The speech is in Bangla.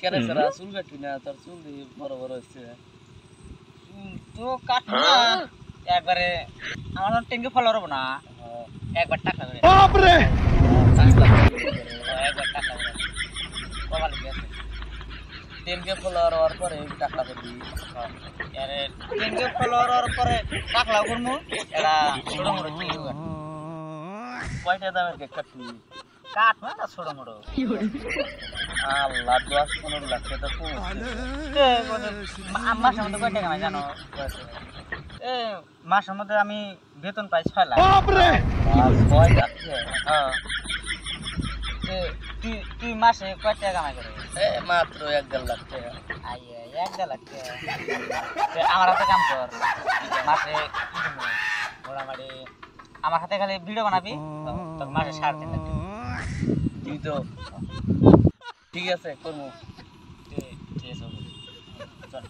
কেন সারা চুল কাটবি না তোর চুল বড় বড় হচ্ছে তো কাট না একবারে আমার টেঙ্গে ফলোর হবো না একবার টাকা করে बाप रे একবার টাকা করে কবার গেছে টেনকে ফলোয়ার হওয়ার পরে টাকা করবি আরে টেঙ্গে ফলোর হওয়ার পরে টাকা করবো এটা ছোট মোটো টেঙ্গে কয়টা দামের কেক কাটবি কাট না ছোট মোটো আল্লাহ 10-15 লাখ টাকা তো মাসের মধ্যে কয় টাকা জানো এ মাসের মধ্যে আমি বেতন পাই 6 লাখ बाप रे 6 লাখ হ্যাঁ তুই মাসে কয় টাকা কামাই করে মাত্র 1.5 লাখ টাকা আইয়ে 1.5 লাখ টাকা আমার হাতে কাম কর মাসে মোটামুটি আমার হাতে খালি ভিডিও বানাবি তোর মাসে 3.5 লাখ তুই তো ঠিক আছে করবো ঠিক আছে চল